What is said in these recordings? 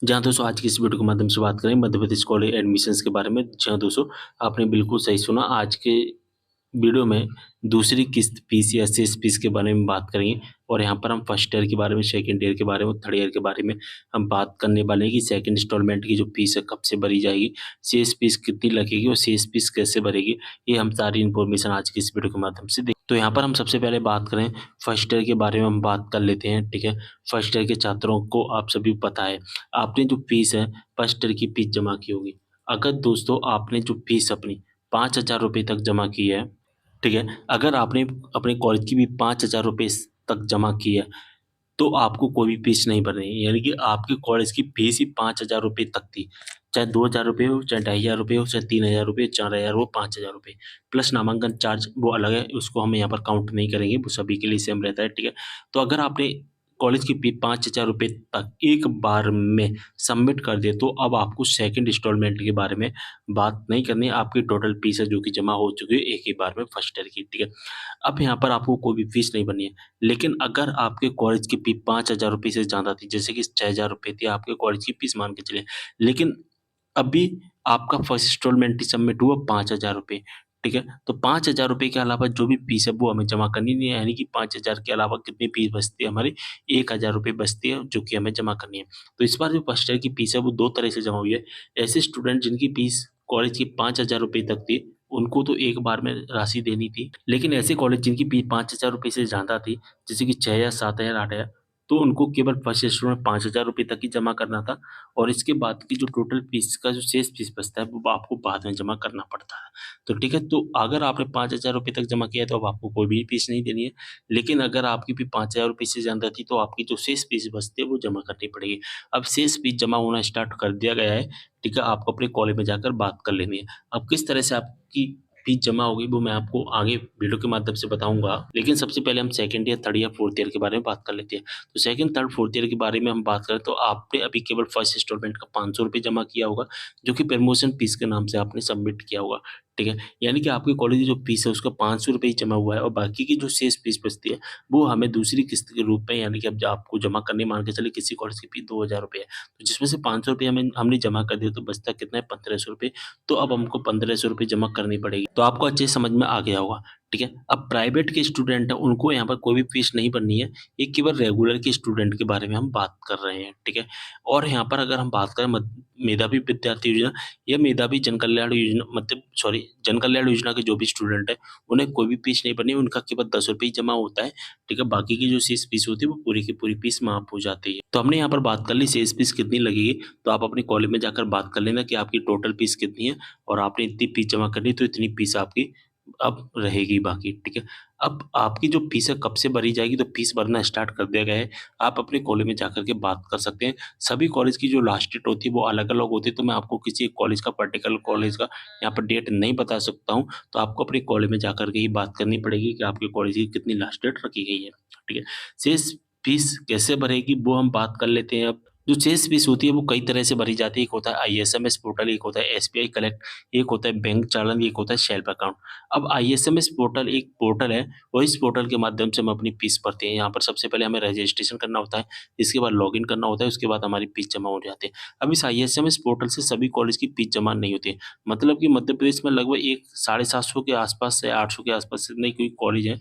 जहाँ दोस्तों आज की इस वीडियो के माध्यम से बात करें मध्य प्रदेश कॉलेज एडमिशन्स के बारे में। जहाँ दोस्तों आपने बिल्कुल सही सुना। आज के वीडियो में दूसरी किस्त फीस या शेष फीस के बारे में बात करेंगे और यहाँ पर हम फर्स्ट ईयर के बारे में, सेकंड ईयर के बारे में, थर्ड ईयर के बारे में हम बात करने वाले हैं कि सेकंड इंस्टॉलमेंट की जो फीस है कब से भरी जाएगी, शेष फीस कितनी लगेगी और शेष फीस कैसे भरेगी। ये हम सारी इन्फॉर्मेशन आज की इस वीडियो के माध्यम से देख। तो यहाँ पर हम सबसे पहले बात करें फर्स्ट ईयर के बारे में, हम बात कर लेते हैं। ठीक है, फर्स्ट ईयर के छात्रों को आप सभी को पता है आपने जो फीस है फर्स्ट ईयर की फीस जमा की होगी। अगर दोस्तों आपने जो फीस अपनी 5,000 रुपये तक जमा की है, ठीक है, अगर आपने अपने कॉलेज की भी 5,000 रुपये तक जमा की है तो आपको कोई भी फीस नहीं भरनी है। यानी कि आपके कॉलेज की फीस ही 5,000 रुपये तक थी। चाहे 2,000 रुपये हो, चाहे 2,500 रुपये हो, चाहे 3,000 रुपये, 4,000 हो, 5,000 रुपये प्लस नामांकन चार्ज वो अलग है, उसको हम यहाँ पर काउंट नहीं करेंगे, वो सभी के लिए सेम रहता है। ठीक है, तो अगर आपने कॉलेज की फी 5,000 रुपये तक एक बार में सबमिट कर दिए तो अब आपको सेकंड इंस्टॉलमेंट के बारे में बात नहीं करनी है। आपकी टोटल फीस है जो कि जमा हो चुकी है एक ही बार में फर्स्ट ईयर की। ठीक है, अब यहाँ पर आपको कोई भी फीस नहीं भरनी है। लेकिन अगर आपके कॉलेज की फी 5,000 रुपये से ज़्यादा थी, जैसे कि 6,000 रुपये थी आपके कॉलेज की फीस मान के चलिए, लेकिन अभी आपका फर्स्ट इंस्टॉलमेंट ही सबमिट हुआ 5,000 रुपये। ठीक है, तो 5,000 रुपये के अलावा जो भी फीस है वो हमें जमा करनी नहीं है। यानी कि 5,000 के अलावा कितनी फीस बचती है हमारी, 1,000 रुपये बचती है जो कि हमें जमा करनी है। तो इस बार जो फर्स्ट ईयर की फीस है वो दो तरह से जमा हुई है। ऐसे स्टूडेंट जिनकी फीस कॉलेज की 5,000 रुपये तक थी उनको तो एक बार में राशि देनी थी। लेकिन ऐसे कॉलेज जिनकी फीस 5,000 रुपये से ज़्यादा थी, जैसे कि 6,000, 7,000, 8,000, तो उनको केवल फर्स्ट इंस्टॉलमेंट में 5,000 रुपये तक ही जमा करना था और इसके बाद की जो टोटल फीस का जो शेष फीस बचता है वो आपको बाद में जमा करना पड़ता है। तो ठीक है, तो अगर आपने 5,000 रुपये तक जमा किया है तो अब आपको कोई भी फीस नहीं देनी है। लेकिन अगर आपकी फी 5,000 रुपये से ज़्यादा थी तो आपकी जो शेष फीस बचती है वो जमा करनी पड़ेगी। अब शेष फीस जमा होना स्टार्ट कर दिया गया है। ठीक है, आपको अपने कॉलेज में जाकर बात कर लेनी है। अब किस तरह से आपकी फीस जमा होगी वो मैं आपको आगे वीडियो के माध्यम से बताऊँगा। लेकिन सबसे पहले हम second year, third year, fourth year के बारे में बात कर लेते हैं। तो सेकंड, थर्ड, फोर्थ ईयर के बारे में हम बात करें तो आपने अभी केवल फर्स्ट इंस्टॉलमेंट का 500 रुपये जमा किया होगा, जो कि प्रमोशन फीस के नाम से आपने सबमिट किया होगा। ठीक है, यानी कि आपके कॉलेज की जो फीस है उसका 500 रुपये ही जमा हुआ है और बाकी की जो शेष फीस बचती है वो हमें दूसरी किस्त के रूप में, यानी कि अब जो आपको जमा करनी, मान के चलिए किसी कॉलेज की फीस 2,000 रुपये है, तो जिसमें से 500 रुपये हमने जमा कर दिया तो बचता कितना है, 1,500 रुपये। तो अब हमको 1,500 रुपये जमा करनी पड़ेगी। तो आपको अच्छे से समझ में आ गया होगा। ठीक है, अब प्राइवेट के स्टूडेंट हैं उनको यहाँ पर कोई भी फीस नहीं भरनी है। ये केवल रेगुलर के स्टूडेंट के बारे में हम बात कर रहे हैं। ठीक है, और यहाँ पर अगर हम बात करें मेधावी विद्यार्थी योजना या मेधावी जन कल्याण योजना, मतलब सॉरी, जन कल्याण योजना के जो भी स्टूडेंट है उन्हें कोई भी फीस नहीं भरनी है। उनका केवल 10 रुपये ही जमा होता है। ठीक है, बाकी की जो शेष फीस होती है वो पूरी की पूरी फीस माफ हो जाती है। तो हमने यहाँ पर बात कर ली शेष फीस कितनी लगेगी। तो आप अपने कॉलेज में जाकर बात कर लेना कि आपकी टोटल फीस कितनी है और आपने इतनी फीस जमा करनी, तो इतनी फीस आपकी अब रहेगी बाकी। ठीक है, अब आपकी जो फीस है कब से भरी जाएगी, तो फीस भरना स्टार्ट कर दिया गया है। आप अपने कॉलेज में जाकर के बात कर सकते हैं। सभी कॉलेज की जो लास्ट डेट होती है वो अलग-अलग होती है, तो मैं आपको किसी एक कॉलेज का, पर्टिकुलर कॉलेज का यहाँ पर डेट नहीं बता सकता हूँ। तो आपको अपने कॉलेज में जाकर के ही बात करनी पड़ेगी कि आपके कॉलेज की कितनी लास्ट डेट रखी गई है। ठीक है, शेष फीस कैसे भरेगी वो हम बात कर लेते हैं अब। जो शेष फीस होती है वो कई तरह से भरी जाती है। एक होता है आईएसएमएस पोर्टल, एक होता है एसबीआई कलेक्ट, एक होता है बैंक चालान, एक होता है सेल्फ अकाउंट। अब आईएसएमएस पोर्टल एक पोर्टल है और इस पोर्टल के माध्यम से हम अपनी फीस भरते हैं। यहाँ पर सबसे पहले हमें रजिस्ट्रेशन करना होता है, इसके बाद लॉगिन करना होता है, उसके बाद हमारी फीस जमा हो जाती है। अब इस आईएसएमएस पोर्टल से सभी कॉलेज की फीस जमा नहीं होती है। मतलब कि मध्य प्रदेश में लगभग एक 750 के आसपास से 800 के आसपास से नहीं कोई कॉलेज है,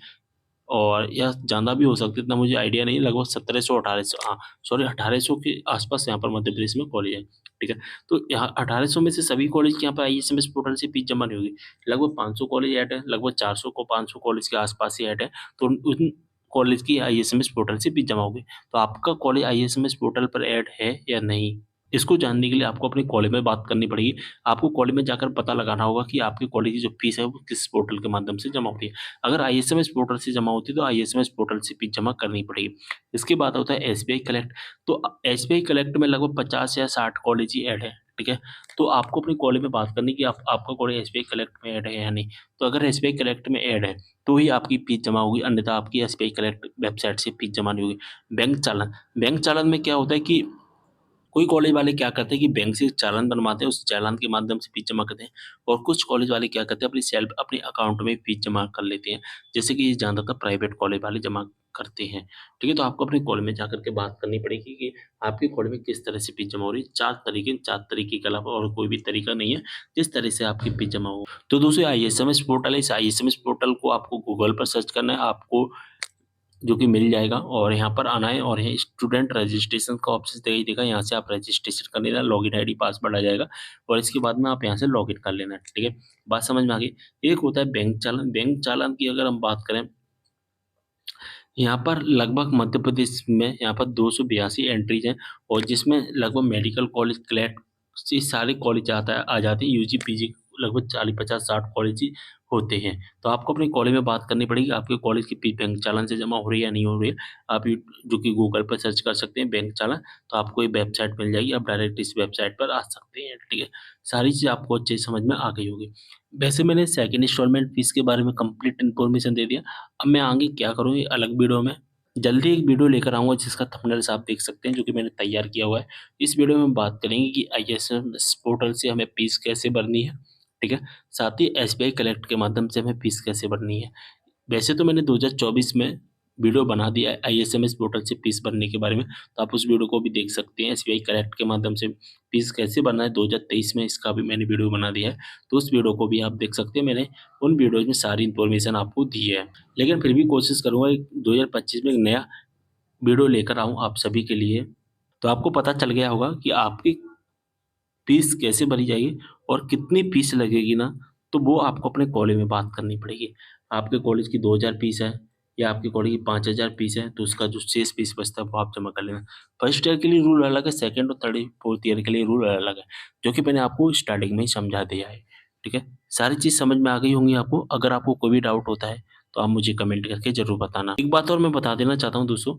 और या ज़्यादा भी हो सकते हैं, इतना मुझे आइडिया नहीं है, लगभग 1700, 1800, हाँ, सॉरी, 1800 के आसपास यहाँ पर मध्य प्रदेश में कॉलेज है। ठीक है, तो यहाँ 1800 में से सभी कॉलेज के यहाँ पर आईएसएमएस पोर्टल से फीस जमा नहीं होगी। लगभग 500 कॉलेज ऐड है, लगभग 400 को 500 कॉलेज के आसपास ही ऐड है, तो उन कॉलेज की आईएसएमएस पोर्टल से फीस जमा होगी। तो आपका कॉलेज आईएसएमएस पोर्टल पर ऐड है या नहीं, इसको जानने के लिए आपको अपने कॉलेज में बात करनी पड़ेगी। आपको कॉलेज में जाकर पता लगाना होगा कि आपके कॉलेज की जो फीस है वो किस पोर्टल के माध्यम से जमा होती है। अगर आईएसएमएस पोर्टल से जमा होती है तो आईएसएमएस पोर्टल से फीस जमा करनी पड़ेगी। इसके बाद होता है एसबीआई कलेक्ट। तो एसबीआई कलेक्ट में लगभग 50 या 60 कॉलेज ही ऐड है। ठीक है, तो आपको अपने कॉलेज में बात करनी कि आपका कॉलेज एसबीआई कलेक्ट में ऐड है या नहीं। तो अगर एसबीआई कलेक्ट में ऐड है तो ही आपकी फीस जमा होगी, अन्यथा आपकी एसबीआई कलेक्ट वेबसाइट से फीस जमा नहीं होगी। बैंक चालान, बैंक चालान में क्या होता है कि कोई कॉलेज वाले क्या करते हैं कि बैंक से चालान बनवाते हैं, उस चालान के माध्यम से फीस जमा करते हैं, और कुछ कॉलेज वाले क्या करते हैं अपनी सेल्फ अपने अकाउंट में फीस जमा कर लेते हैं, जैसे कि ये ज़्यादातर प्राइवेट कॉलेज वाले जमा करते हैं, ठीक है? तो आपको अपने कॉलेज में जाकर के बात करनी पड़ेगी कि आपके कॉलेज में किस तरह से फीस जमा हो रही है। 4 तरीके के अलावा और कोई भी तरीका नहीं है, जिस तरह से आपकी फीस जमा हो। तो दोस्तों आईएसएमएस पोर्टल है, इस आईएसएमएस पोर्टल को आपको गूगल पर सर्च करना है, आपको जो कि मिल जाएगा और यहाँ पर आना है और यहाँ स्टूडेंट रजिस्ट्रेशन का ऑप्शन दिखाई देगा, यहाँ से आप रजिस्ट्रेशन कर लेना, लॉगिन आईडी पासवर्ड आ जाएगा और इसके बाद में आप यहाँ से लॉगिन कर लेना, ठीक है? बात समझ में आ गई? एक होता है बैंक चालान की अगर हम बात करें, यहाँ पर लगभग मध्य प्रदेश में यहाँ पर 282 एंट्रीज़ हैं और जिसमें लगभग मेडिकल कॉलेज, क्लैट से सारे कॉलेज आ जाते हैं, यूजी, पीजी लगभग 40, 50, 60 कॉलेज ही होते हैं। तो आपको अपने कॉलेज में बात करनी पड़ेगी, आपके कॉलेज की फीस बैंक चालान से जमा हो रही है या नहीं हो रही है। आप यू जो कि गूगल पर सर्च कर सकते हैं बैंक चालान, तो आपको ये वेबसाइट मिल जाएगी, आप डायरेक्ट इस वेबसाइट पर आ सकते हैं, ठीक है? सारी चीज़ आपको अच्छे से समझ में आ गई होगी। वैसे मैंने सेकंड इंस्टॉलमेंट फीस के बारे में कंप्लीट इन्फॉर्मेशन दे दिया। अब मैं आगे क्या करूँ, ये अलग वीडियो में जल्दी एक वीडियो लेकर आऊँगा जिसका थंबनेल्स आप देख सकते हैं, जो कि मैंने तैयार किया हुआ है। इस वीडियो में हम बात करेंगे कि आईएसएमएस पोर्टल से हमें फीस कैसे भरनी है, ठीक है? साथ ही एसबीआई कलेक्ट के माध्यम से हमें फीस कैसे भरनी है। वैसे तो मैंने 2024 में वीडियो बना दिया है आईएसएमएस पोर्टल से फीस भरने के बारे में, तो आप उस वीडियो को भी देख सकते हैं। एसबीआई कलेक्ट के माध्यम से फीस कैसे भरना है 2023 में, इसका भी मैंने वीडियो बना दिया है, तो उस वीडियो को भी आप देख सकते हैं। मैंने उन वीडियोज़ में सारी इन्फॉर्मेशन आपको दी है। लेकिन फिर भी कोशिश करूँगा 2025 में एक नया वीडियो लेकर आऊँ आप सभी के लिए। तो आपको पता चल गया होगा कि आपकी फीस कैसे भरी जाएगी और कितनी फीस लगेगी ना, तो वो आपको अपने कॉलेज में बात करनी पड़ेगी। आपके कॉलेज की 2000 फीस है या आपके कॉलेज की 5000 फीस है, तो उसका जो शेष फीस बचता है वो आप जमा कर लेना। फर्स्ट ईयर के लिए रूल अलग है, सेकंड और थर्ड फोर्थ ईयर के लिए रूल अलग है, जो कि मैंने आपको स्टार्टिंग में ही समझा दिया है, ठीक है? सारी चीज़ समझ में आ गई होंगी आपको। अगर आपको कोई भी डाउट होता है, तो आप मुझे कमेंट करके ज़रूर बताना। एक बात और मैं बता देना चाहता हूँ दोस्तों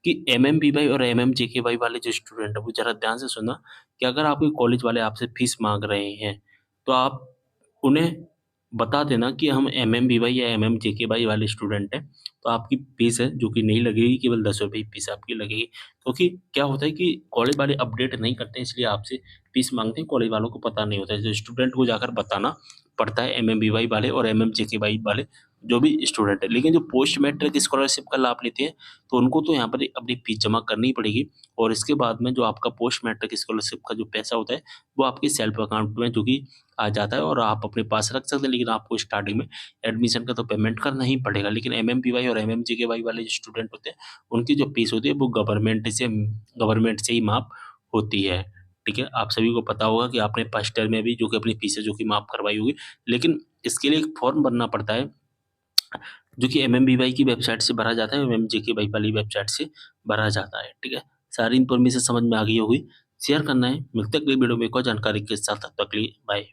कि एमएमबीवाई और एमएमजेकेवाई वाले जो स्टूडेंट हैं, वो ज़रा ध्यान से सुनना कि अगर आपके कॉलेज वाले आपसे फीस माँग रहे हैं, तो आप उन्हें बता देना कि हम एमएमबीवाई या एमएमजेकेवाई वाले स्टूडेंट हैं, तो आपकी फीस है जो कि नहीं लगेगी, केवल ₹10 ही फीस आपकी लगेगी। क्योंकि क्या होता है कि कॉलेज वाले अपडेट नहीं करते हैं, इसलिए आपसे फीस माँगते हैं, कॉलेज वालों को पता नहीं होता है। तो स्टूडेंट को जाकर बताना पड़ता है, एमएमबीवाई वाले और एमएमजेकेवाई वाले जो भी स्टूडेंट है। लेकिन जो पोस्ट मैट्रिक स्कॉलरशिप का लाभ लेते हैं, तो उनको तो यहाँ पर अपनी फीस जमा करनी पड़ेगी और इसके बाद में जो आपका पोस्ट मैट्रिक स्कॉलरशिप का जो पैसा होता है, वो आपके सेल्फ अकाउंट में जो कि आ जाता है और आप अपने पास रख सकते हैं। लेकिन आपको स्टार्टिंग में एडमिशन का तो पेमेंट करना ही पड़ेगा। लेकिन एमएमपीवाई और एमएमजेकेवाई वाले जो स्टूडेंट होते हैं, उनकी जो फीस होती है वो गवर्नमेंट से ही माफ़ होती है, ठीक है? आप सभी को पता होगा कि आपने फर्स्ट ईयर में भी जो कि अपनी फीसें जो कि माफ़ करवाई होगी। लेकिन इसके लिए एक फॉर्म भरना पड़ता है, जो कि एमएमबीवाई की वेबसाइट से भरा जाता है, एमएमजेकेवाई वाली वेबसाइट से भरा जाता है, ठीक है? सारी इन्फॉर्मेशन समझ में आ गई होगी। शेयर करना है, मिलते हैं अगली वीडियो में एक और जानकारी के साथ, तब तक के लिए बाय।